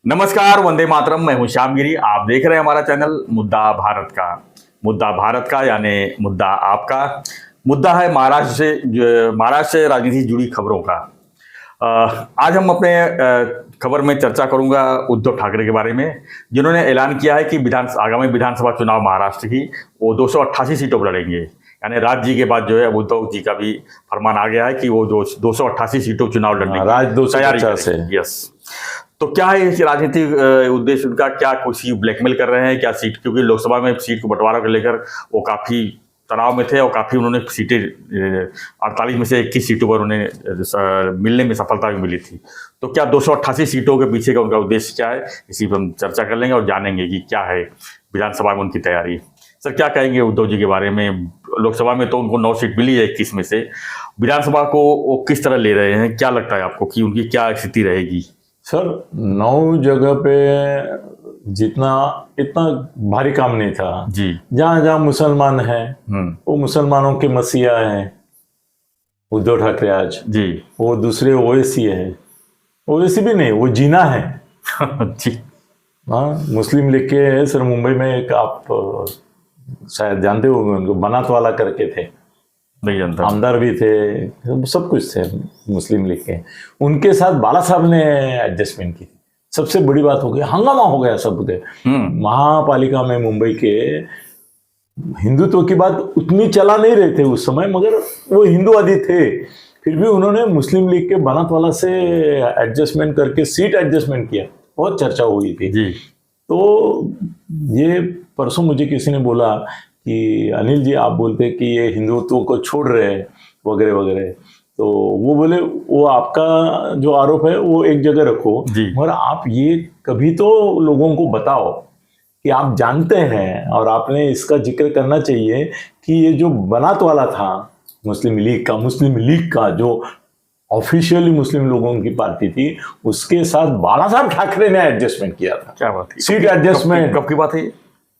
नमस्कार, वंदे मातरम। मैं हूं श्यामगिरी। आप देख रहे हैं हमारा चैनल मुद्दा भारत का यानी मुद्दा आपका। मुद्दा है महाराष्ट्र से राजनीति से जुड़ी खबरों का। आज हम अपने खबर में चर्चा करूंगा उद्धव ठाकरे के बारे में, जिन्होंने ऐलान किया है कि आगामी विधानसभा चुनाव महाराष्ट्र की वो 288 सीटों पर लड़ेंगे। यानी राज जी के बाद जो है उद्धव जी का भी फरमान आ गया है कि वो 288 सीटों चुनाव लड़ने की तैयारी करेंगे। यस, तो क्या है इस राजनीतिक उद्देश्य उनका? क्या कुछ ब्लैकमेल कर रहे हैं क्या सीट? क्योंकि लोकसभा में सीट को बंटवारा को लेकर वो काफ़ी तनाव में थे और काफ़ी उन्होंने सीटें 48 में से 21 सीटों पर उन्हें मिलने में सफलता भी मिली थी। तो क्या 288 सीटों के पीछे का उनका उद्देश्य क्या है, इसी पर हम चर्चा कर लेंगे और जानेंगे कि क्या है विधानसभा में उनकी तैयारी। सर, क्या कहेंगे उद्धव जी के बारे में? लोकसभा में तो उनको 9 सीट मिली है 21 में से। विधानसभा को वो किस तरह ले रहे हैं? क्या लगता है आपको कि उनकी क्या स्थिति रहेगी? सर, 9 जगह पे इतना भारी काम नहीं था जी। जहां जहां मुसलमान हैं वो मुसलमानों के मसीहा हैं उद्धव ठाकरे आज जी। वो दूसरे ओवैसी है, ओवैसी भी नहीं, वो जीना है। जी। हाँ, मुस्लिम लीग के है सर। मुंबई में एक आप शायद जानते हो उनको, बनात वाला करके थे, नहीं जानता। आमदार भी थे, सब कुछ थे मुस्लिम लीग के। उनके साथ बाला साहब ने एडजस्टमेंट की। सबसे बड़ी बात हो गई, हंगामा हो गया सबके। महापालिका में मुंबई के हिंदुत्व की बात उतनी चला नहीं रहे थे उस समय, मगर वो हिंदूवादी थे। फिर भी उन्होंने मुस्लिम लीग के बनात वाला से एडजस्टमेंट करके सीट एडजस्टमेंट किया। बहुत चर्चा हुई थी जी। तो ये परसों मुझे किसी ने बोला कि अनिल जी, आप बोलते कि ये हिंदुत्व को छोड़ रहे हैं वगैरह वगैरह। तो वो बोले, वो आपका जो आरोप है वो एक जगह रखो, मगर आप ये कभी तो लोगों को बताओ कि आप जानते हैं, और आपने इसका जिक्र करना चाहिए कि ये जो बनात वाला था मुस्लिम लीग का जो ऑफिशियली मुस्लिम लोगों की पार्टी थी, उसके साथ बाला साहब ठाकरे ने एडजस्टमेंट किया था। क्या बात है? सीट एडजस्टमेंट कब की बात है?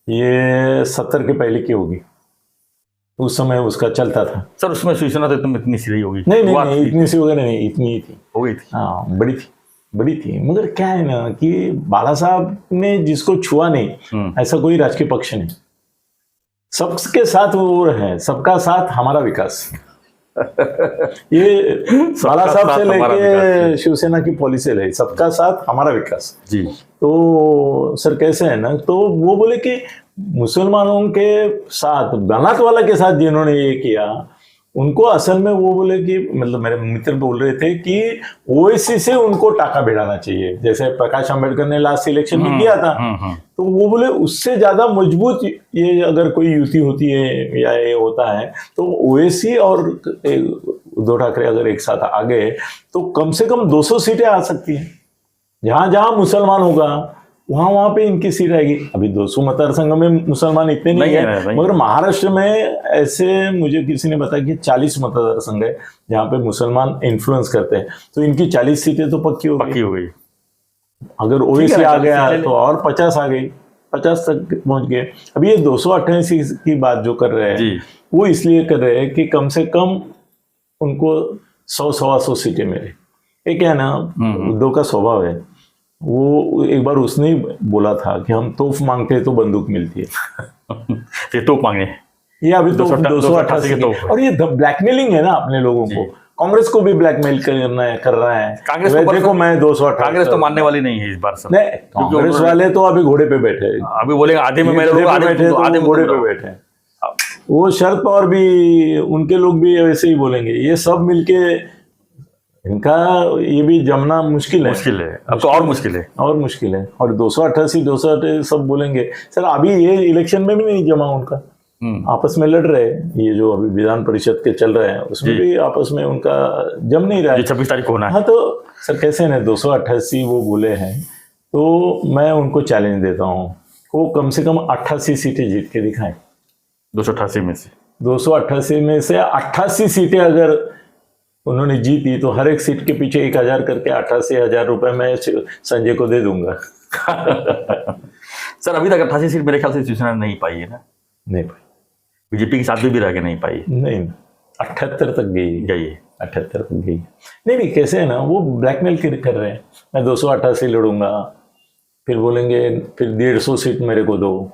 ये 70 के पहले की होगी। उस समय उसका चलता था। सर, उसमें शिवसेना तो तुम इतनी सी रही होगी? नहीं, इतनी सी वगैरह नहीं, इतनी ही थी, हो गई थी। हाँ, बड़ी थी। मगर क्या है ना कि बाला साहब ने जिसको छुआ नहीं, ऐसा कोई राजकीय पक्ष नहीं। सबके साथ वो है, सबका साथ हमारा विकास। ये बाला साहब से लेके शिवसेना की पॉलिसी रही, सबका साथ हमारा विकास जी। तो सर कैसे है ना, तो वो बोले कि मुसलमानों के साथ, बनात वाला के साथ जिन्होंने ये किया, उनको असल में वो बोले कि, मतलब मेरे मित्र बोल रहे थे कि ओवैसी से उनको टाका भिड़ाना चाहिए, जैसे प्रकाश अंबेडकर ने लास्ट इलेक्शन में किया था। तो वो बोले उससे ज्यादा मजबूत ये अगर कोई युति होती है या ये होता है, तो ओवैसी और उद्धव ठाकरे अगर एक साथ आ गए तो कम से कम 200 सीटें आ सकती हैं। जहां जहां मुसलमान होगा वहां पे इनकी सीट आएगी। अभी 200 मतदार संघ में मुसलमान इतने नहीं है, मगर महाराष्ट्र में ऐसे मुझे किसी ने बताया कि 40 मतदार संघ है जहां पे मुसलमान इन्फ्लुएंस करते हैं। तो इनकी 40 सीटें तो पक्की हो गई। अगर ओवैसी आ गया तो और 50 आ गई, 50 तक पहुंच गए। अभी ये 288 की बात जो कर रहे हैं वो इसलिए कर रहे हैं कि कम से कम उनको 100-125 सीटें मिले। एक है ना, उद्धव का स्वभाव है, वो एक बार उसने ही बोला था कि हम तोप मांगते हैं तो बंदूक मिलती है। ये तोप मांगे, ये अभी तो 288 की। और ये ब्लैकमेलिंग है ना अपने लोगों को। कांग्रेस को भी ब्लैकमेल कर रहा है। कांग्रेस देखो, मैं 288, कांग्रेस तो मानने वाली नहीं है इस बार। नहीं, कांग्रेस वाले तो अभी घोड़े पे बैठे हैं। अभी बोलेंगे आधे में मेरे लोग, आधे घोड़े पे बैठे हैं। वो शरद पवार भी, उनके लोग भी वैसे ही बोलेंगे। ये सब मिलके इनका ये भी जमना मुश्किल है। अब तो और मुश्किल है। और 288 सब बोलेंगे। सर, अभी ये इलेक्शन में भी नहीं जमा उनका, आपस में लड़ रहे हैं। ये जो अभी विधान परिषद के चल रहे हैं उसमें भी आपस में उनका जम नहीं रहा है। 26 तारीख को होना है। हाँ, तो सर कैसे ना 288 वो बोले हैं, तो मैं उनको चैलेंज देता हूँ, वो कम से कम 88 सीटें जीत के दिखाएं। 288 में से 288 में से 88 सीटें अगर उन्होंने जीती तो हर एक सीट के पीछे 1000 करके 88,000 रुपए मैं संजय को दे दूंगा। सर, अभी तक 88 सीट मेरे ख्याल से शिवसेना नहीं पाई है ना? नहीं पाई। बीजेपी के साथ भी रह के नहीं पाई। नहीं, 78 तक गई है। 78 तक गई। नहीं, कैसे है ना, वो ब्लैकमेल कर रहे हैं। मैं 288 लड़ूंगा, फिर बोलेंगे फिर 150 सीट मेरे को दो,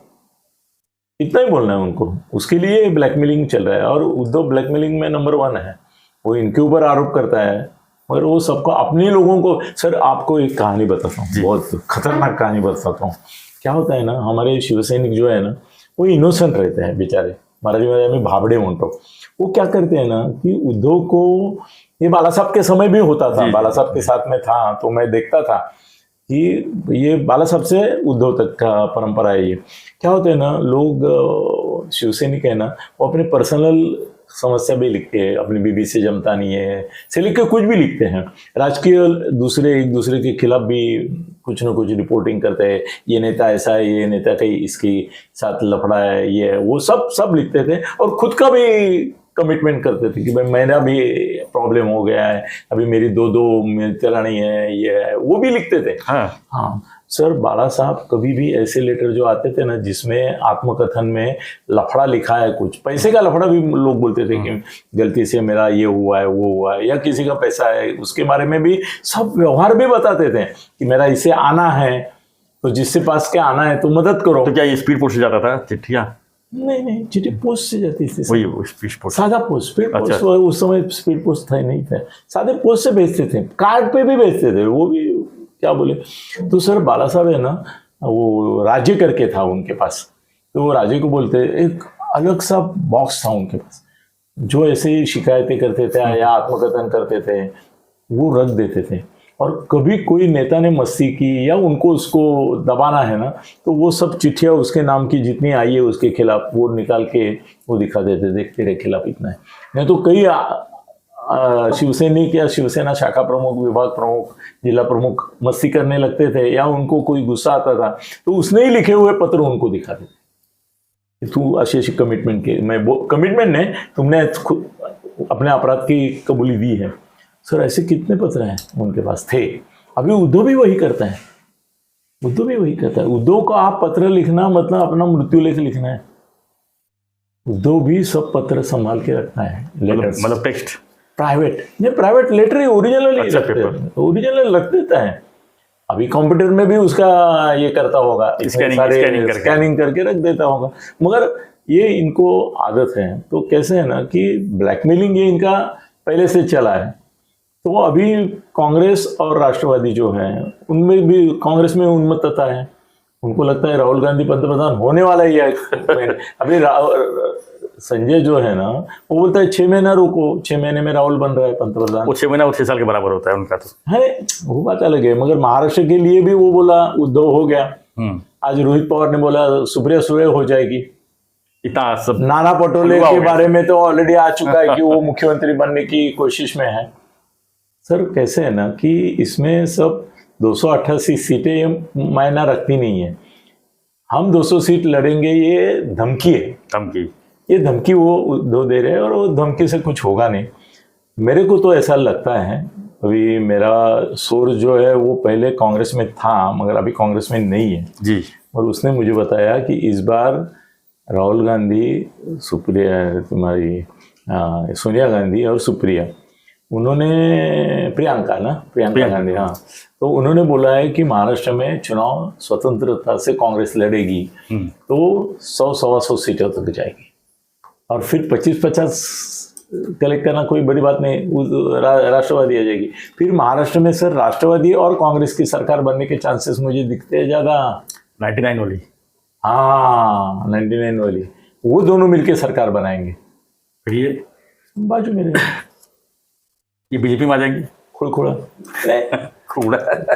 इतना ही बोलना है उनको। उसके लिए ब्लैकमेलिंग चल रहा है और उद्धव ब्लैकमेलिंग में नंबर 1 है। वो इनके ऊपर आरोप करता है मगर वो सबको अपने लोगों को। सर आपको एक कहानी बताता हूँ, बहुत खतरनाक कहानी बताता हूँ। क्या होता है ना, हमारे शिवसैनिक जो है ना वो इनोसेंट रहते हैं बेचारे, मराठी में भाबड़े म्हणतो। वो क्या करते हैं ना कि उद्धव को, ये बाला साहब के समय भी होता था, बाला साहब के साथ में था तो मैं देखता था कि ये बाला साहब से उद्धव तक का परंपरा है। ये क्या होता है ना, लोग शिवसैनिक है ना वो अपने पर्सनल समस्या भी लिखते हैं, अपनी बीबी से जमता नहीं है से लिख के कुछ भी लिखते हैं। राजकीय दूसरे एक दूसरे के खिलाफ भी कुछ ना कुछ रिपोर्टिंग करते हैं, ये नेता ऐसा है, ये नेता कहीं इसके साथ लफड़ा है, ये वो सब लिखते थे और खुद का भी कमिटमेंट करते थे कि भाई मेरा भी प्रॉब्लम हो गया है, अभी मेरी दो मित्ररानी है, ये है, वो भी लिखते थे। हाँ सर, बाला साहब कभी भी ऐसे लेटर जो आते थे ना जिसमें आत्मकथन में लफड़ा लिखा है, कुछ पैसे का लफड़ा भी लोग बोलते थे कि गलती से मेरा ये हुआ है वो हुआ है, या किसी का पैसा है, उसके बारे में भी सब व्यवहार भी बताते थे कि मेरा इसे आना है तो जिससे पास के आना है तो मदद करो। तो क्या ये स्पीड पोस्ट से जाता था चिट्ठियाँ? नहीं, चिट्ठी पोस्ट से जाती थी। वही स्पीड पोस्ट, सादा पोस्ट, स्पीड अच्छा। पोस्ट उस समय स्पीड पोस्ट था ही नहीं था, सादे पोस्ट से भेजते थे, कार्ड पे भी भेजते थे, वो भी क्या बोले। तो सर बाला साहब है ना, वो राज्य करके था उनके पास, तो वो राज्य को बोलते, एक अलग सा बॉक्स था उनके पास जो ऐसे ही शिकायतें करते थे या आत्मकथन करते थे, वो रख देते थे। और कभी कोई नेता ने मस्ती की या उनको उसको दबाना है ना तो वो सब चिट्ठियाँ उसके नाम की जितनी आई है उसके खिलाफ वो निकाल के वो दिखा देते, देख तेरे खिलाफ इतना है। नहीं तो कई शिवसैनिक या शिवसेना शाखा प्रमुख, विभाग प्रमुख, जिला प्रमुख मस्ती करने लगते थे या उनको कोई गुस्सा आता था तो उसने ही लिखे हुए पत्र उनको दिखा देते, तू अशी कमिटमेंट के, मैं कमिटमेंट ने तुमने अपने अपराध की कबूली दी है। सर ऐसे कितने पत्र हैं उनके पास थे। अभी उद्धव भी वही करता है, उद्धव भी वही करता है। उद्धव को आप पत्र लिखना मतलब अपना मृत्यु लेख लिखना है। उद्धव भी सब पत्र संभाल के रखता है, लेटर्स, मतलब टेक्स्ट प्राइवेट नहीं, प्राइवेट लेटर ही ओरिजिनल रख देता है। अभी कंप्यूटर में भी उसका ये करता होगा, स्कैनिंग करके रख देता होगा। मगर ये इनको आदत है। तो कैसे है ना कि ब्लैकमेलिंग ये इनका पहले से चला है। तो अभी कांग्रेस और राष्ट्रवादी जो है उनमें भी, कांग्रेस में उन्मत्तता है, उनको लगता है राहुल गांधी पंतप्रधान होने वाला ही है। अभी संजय जो है ना वो बोलता है 6 महीना रुको, 6 महीने में राहुल बन रहा है पंतप्रधान। वो 6 महीना वो 6 साल के बराबर होता है उनका। तो है वो बात अलग है, मगर महाराष्ट्र के लिए भी वो बोला उद्धव हो गया। आज रोहित पवार ने बोला सुप्रिया सुळे हो जाएगी। इतना सब नाना पटोले के बारे में तो ऑलरेडी आ चुका है कि वो मुख्यमंत्री बनने की कोशिश में है। सर कैसे है ना कि इसमें सब 288 सीटें मायना रखती नहीं है। हम 200 सीट लड़ेंगे ये धमकी है, ये धमकी वो दो दे रहे हैं और वो धमकी से कुछ होगा नहीं। मेरे को तो ऐसा लगता है, अभी मेरा सोर्स जो है वो पहले कांग्रेस में था मगर अभी कांग्रेस में नहीं है जी, और उसने मुझे बताया कि इस बार राहुल गांधी, सुप्रिया, तुम्हारी सोनिया गांधी और सुप्रिया, उन्होंने प्रियंका गांधी, हाँ, तो उन्होंने बोला है कि महाराष्ट्र में चुनाव स्वतंत्रता से कांग्रेस लड़ेगी तो 100-125 सीटों तक जाएगी और फिर 25-50 कलेक्ट करना कोई बड़ी बात नहीं, राष्ट्रवादी आ जाएगी। फिर महाराष्ट्र में सर राष्ट्रवादी और कांग्रेस की सरकार बनने के चांसेस मुझे दिखते हैं ज़्यादा। 99 वाली, हाँ 99 वाली, वो दोनों मिलके सरकार बनाएंगे। फिर ये बाजू में ये बीजेपी में आ जाएंगे, खोड़ा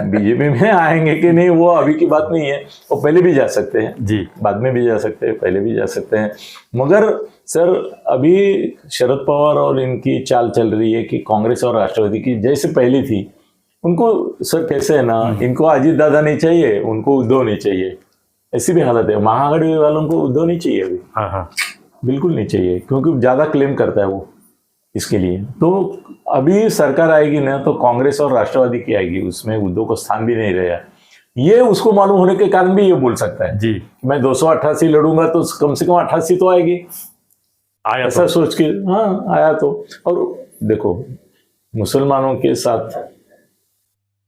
बीजेपी में आएंगे कि नहीं वो अभी की बात नहीं है, वो पहले भी जा सकते हैं जी, बाद में भी जा सकते हैं, पहले भी जा सकते हैं। मगर सर अभी शरद पवार और इनकी चाल चल रही है कि कांग्रेस और राष्ट्रवादी की जैसे पहली थी, उनको सर कैसे है ना, इनको अजीत दादा नहीं चाहिए, उनको उद्धव नहीं चाहिए, ऐसी भी हालत है। महाआघाड़ी वालों को उद्धव नहीं चाहिए अभी, हाँ बिल्कुल नहीं चाहिए, क्योंकि ज़्यादा क्लेम करता है वो इसके लिए। तो अभी सरकार आएगी ना तो कांग्रेस और राष्ट्रवादी की आएगी, उसमें उद्धव को स्थान भी नहीं रहेगा। ये उसको मालूम होने के कारण भी ये बोल सकता है जी, मैं 288 लड़ूंगा तो कम से कम 88 तो आएगी, आया ऐसा तो सोच के, हाँ आया तो। और देखो मुसलमानों के साथ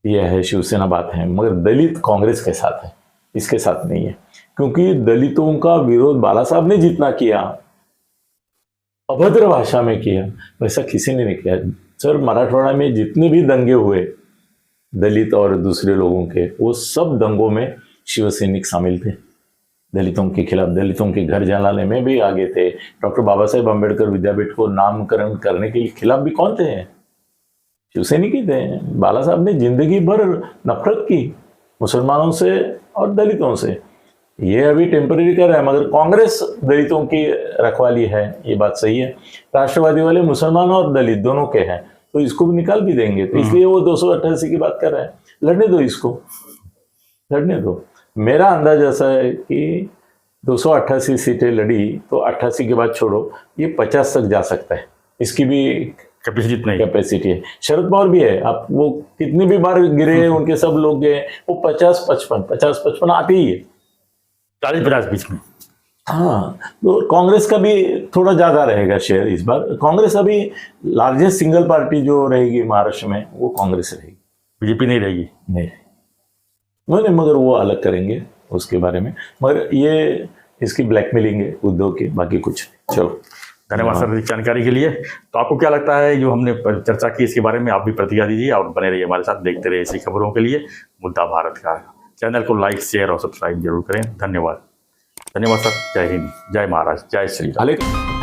यह है शिवसेना बात है, मगर दलित कांग्रेस के साथ है। इसके साथ नहीं है, क्योंकि दलितों का विरोध बाला साहब ने जितना किया, अभद्र भाषा में किया, वैसा किसी ने नहीं किया। सर, मराठवाड़ा में जितने भी दंगे हुए दलित और दूसरे लोगों के, वो सब दंगों में शिवसैनिक शामिल थे। दलितों के खिलाफ, दलितों के घर जलाने में भी आगे थे। डॉक्टर बाबा साहेब अम्बेडकर विद्यापीठ को नामकरण करने के खिलाफ भी कौन थे? शिवसैनिक ही थे। बाला साहब ने जिंदगी भर नफरत की मुसलमानों से और दलितों से। ये अभी टेम्पररी कर रहा है, मगर कांग्रेस दलितों की रखवाली है, ये बात सही है। राष्ट्रवादी वाले मुसलमान और दलित दोनों के हैं, तो इसको भी निकाल भी देंगे। तो इसलिए वो 288 की बात कर रहे हैं। लड़ने दो, इसको लड़ने दो। मेरा अंदाज ऐसा है कि 288 सीटें लड़ी तो 88 के बाद छोड़ो, ये 50 तक जा सकता है। इसकी भी कैपेसिटी है। शरद पवार भी है, आप वो कितनी भी बार गिरे, उनके सब लोग गए, वो 50-55 आते ही है, 40-50 बीच में। हाँ, तो कांग्रेस का भी थोड़ा ज्यादा रहेगा शेयर इस बार। कांग्रेस अभी लार्जेस्ट सिंगल पार्टी जो रहेगी महाराष्ट्र में, वो कांग्रेस रहेगी, बीजेपी नहीं रहेगी। नहीं, मगर वो अलग करेंगे उसके बारे में। मगर ये इसकी ब्लैकमेलिंग है उद्धव की, बाकी कुछ। चलो, धन्यवाद सर इस जानकारी के लिए। तो आपको क्या लगता है जो हमने चर्चा की इसके बारे में? आप भी प्रतिक्रिया दीजिए और बने रहिए हमारे साथ, देखते रहिए ऐसी खबरों के लिए। मुद्दा भारत का चैनल को लाइक, शेयर और सब्सक्राइब जरूर करें। धन्यवाद। धन्यवाद सर। जय हिंद, जय महाराष्ट्र, जय श्री राम।